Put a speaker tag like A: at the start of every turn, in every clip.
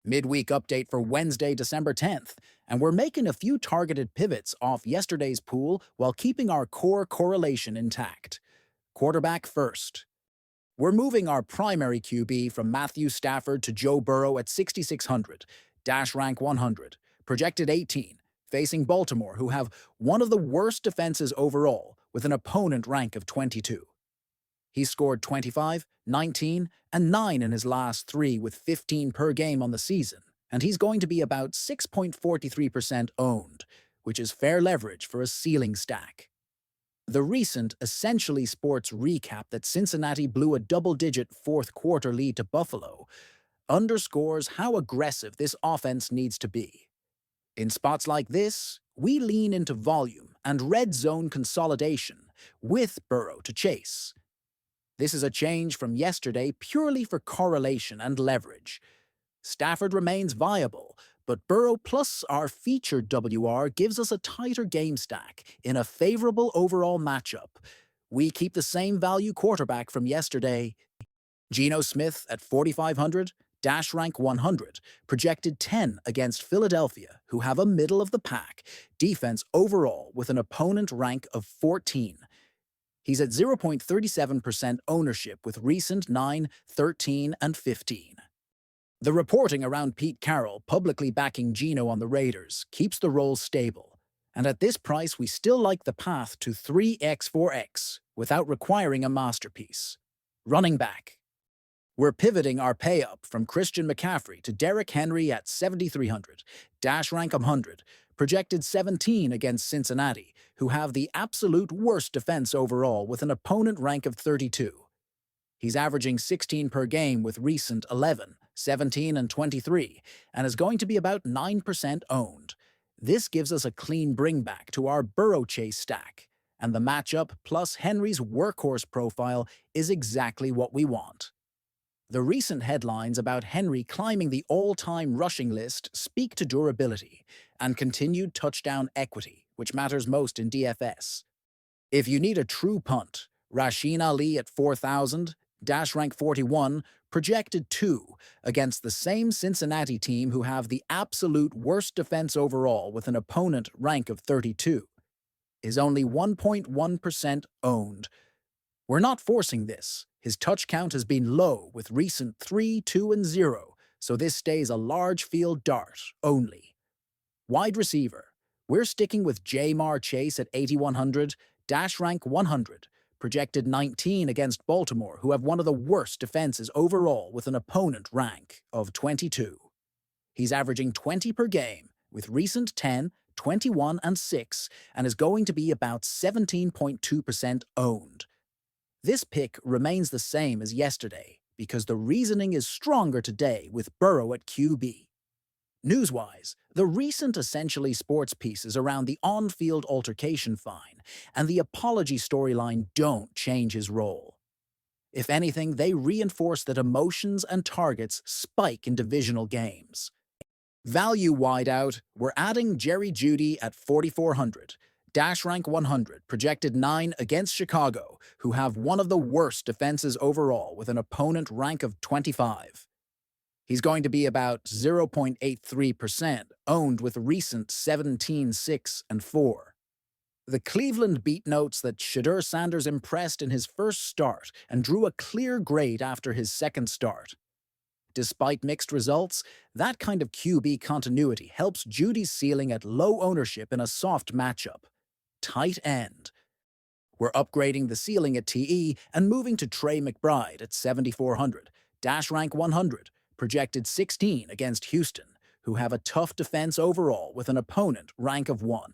A: Midweek update for Wednesday, December 10th, and we're making a few targeted pivots off yesterday's pool while keeping our core correlation intact. Quarterback first. We're moving our primary QB from Matthew Stafford to Joe Burrow at 6,600, dash rank 100, projected 18, facing Baltimore, who have one of the worst defenses overall, with an opponent rank of 22. He scored 25, 19, and 9 in his last three with 15 per game on the season, and he's going to be about 6.43% owned, which is fair leverage for a ceiling stack. The recent Essentially Sports recap that Cincinnati blew a double-digit fourth-quarter lead to Buffalo underscores how aggressive this offense needs to be. In spots like this, we lean into volume and red zone consolidation with Burrow to chase. This is a change from yesterday purely for correlation and leverage. Stafford remains viable, but Burrow plus our featured WR gives us a tighter game stack in a favorable overall matchup. We keep the same value quarterback from yesterday. Geno Smith at 4,500, dash rank 100, projected 10 against Philadelphia, who have a middle-of-the-pack defense overall with an opponent rank of 14. He's at 0.37% ownership with recent 9, 13, and 15. The reporting around Pete Carroll publicly backing Geno on the Raiders keeps the role stable, and at this price we still like the path to 3x4x without requiring a masterpiece. Running back. We're pivoting our pay-up from Christian McCaffrey to Derrick Henry at 7,300, dash rank 100, projected 17 against Cincinnati, who have the absolute worst defense overall with an opponent rank of 32. He's averaging 16 per game with recent 11, 17, and 23, and is going to be about 9% owned. This gives us a clean bringback to our Burrow chase stack, and the matchup plus Henry's workhorse profile is exactly what we want. The recent headlines about Henry climbing the all-time rushing list speak to durability and continued touchdown equity, which matters most in DFS. If you need a true punt, Rasheen Ali at 4,000, dash rank 41, projected 2 against the same Cincinnati team who have the absolute worst defense overall with an opponent rank of 32, is only 1.1% owned. We're not forcing this. His touch count has been low with recent 3, 2, and 0, so this stays a large field dart only. Wide receiver. We're sticking with Jamar Chase at 8,100, dash rank 100, projected 19 against Baltimore, who have one of the worst defenses overall with an opponent rank of 22. He's averaging 20 per game with recent 10, 21, and 6, and is going to be about 17.2% owned. This pick remains the same as yesterday because the reasoning is stronger today with Burrow at QB. News-wise, the recent Essentially Sports pieces around the on-field altercation fine and the apology storyline don't change his role. If anything, they reinforce that emotions and targets spike in divisional games. Value wideout, we're adding Jerry Jeudy at 4,400. Dash rank 100, projected 9 against Chicago, who have one of the worst defenses overall with an opponent rank of 25. He's going to be about 0.83% owned with recent 17, 6, and 4. The Cleveland beat notes that Shadur Sanders impressed in his first start and drew a clear grade after his second start. Despite mixed results, that kind of QB continuity helps Judy's ceiling at low ownership in a soft matchup. Tight end. We're upgrading the ceiling at TE and moving to Trey McBride at 7,400, dash rank 100, projected 16 against Houston, who have a tough defense overall with an opponent rank of 1.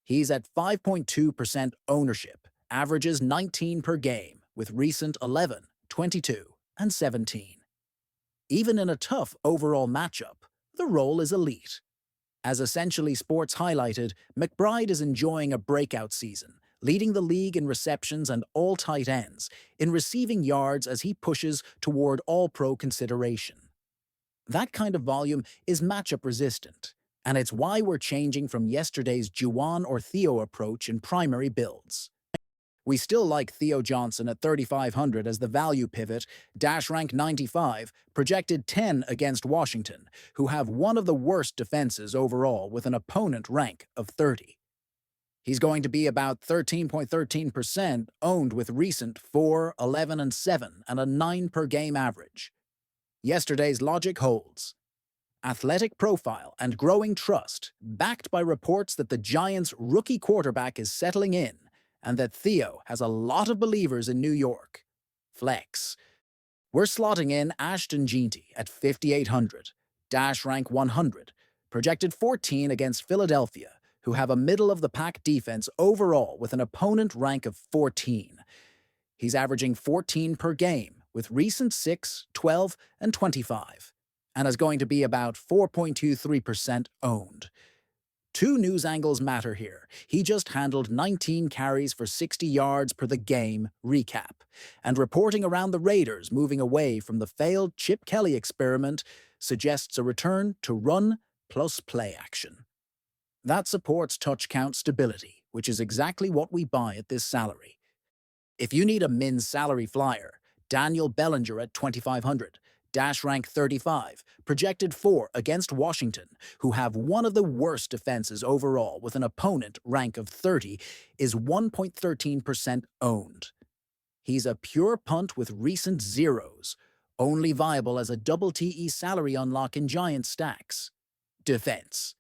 A: He's at 5.2% ownership, averages 19 per game with recent 11, 22, and 17. Even in a tough overall matchup, the role is elite. As Essentially Sports highlighted, McBride is enjoying a breakout season, leading the league in receptions and all tight ends, in receiving yards as he pushes toward All-Pro consideration. That kind of volume is matchup resistant, and it's why we're changing from yesterday's Juwan or Theo approach in primary builds. We still like Theo Johnson at 3,500 as the value pivot, dash rank 95, projected 10 against Washington, who have one of the worst defenses overall with an opponent rank of 30. He's going to be about 13.13% owned with recent 4, 11, and 7 and a 9 per game average. Yesterday's logic holds. Athletic profile and growing trust, backed by reports that the Giants' rookie quarterback is settling in and that Theo has a lot of believers in New York. Flex. We're slotting in Ashton Jeanty at 5,800, dash rank 100, projected 14 against Philadelphia, who have a middle-of-the-pack defense overall with an opponent rank of 14. He's averaging 14 per game, with recent 6, 12, and 25, and is going to be about 4.23% owned. Two news angles matter here. He just handled 19 carries for 60 yards per the game recap, and reporting around the Raiders moving away from the failed Chip Kelly experiment suggests a return to run plus play action. That supports touch count stability, which is exactly what we buy at this salary. If you need a min salary flyer, Daniel Bellinger at 2,500, dash rank 35, projected 4 against Washington, who have one of the worst defenses overall with an opponent rank of 30, is 1.13% owned. He's a pure punt with recent zeros, only viable as a double TE salary unlock in Giant stacks. Defense.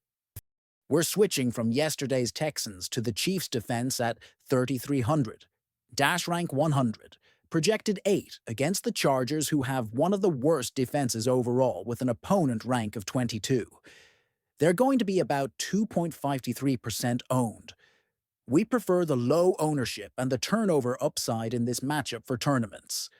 A: We're switching from yesterday's Texans to the Chiefs' defense at 3,300, dash rank 100, projected 8 against the Chargers, who have one of the worst defenses overall with an opponent rank of 22. They're going to be about 2.53% owned. We prefer the low ownership and the turnover upside in this matchup for tournaments.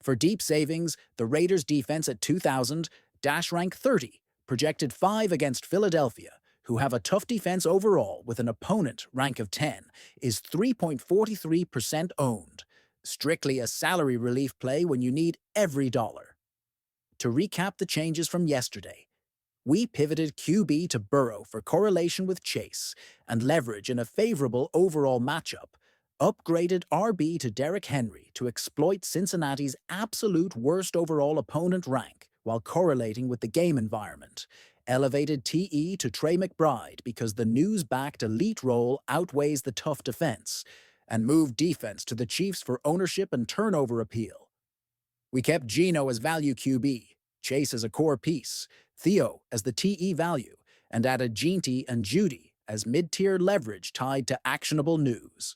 A: For deep savings, the Raiders' defense at 2,000, dash rank 30, projected 5 against Philadelphia, who have a tough defense overall with an opponent rank of 10, is 3.43% owned. Strictly a salary relief play when you need every dollar. To recap the changes from yesterday, we pivoted QB to Burrow for correlation with Chase and leverage in a favorable overall matchup, upgraded RB to Derrick Henry to exploit Cincinnati's absolute worst overall opponent rank while correlating with the game environment, elevated TE to Trey McBride because the news-backed elite role outweighs the tough defense, and moved defense to the Chiefs for ownership and turnover appeal. We kept Geno as value QB, Chase as a core piece, Theo as the TE value, and added Jeanty and Judy as mid-tier leverage tied to actionable news.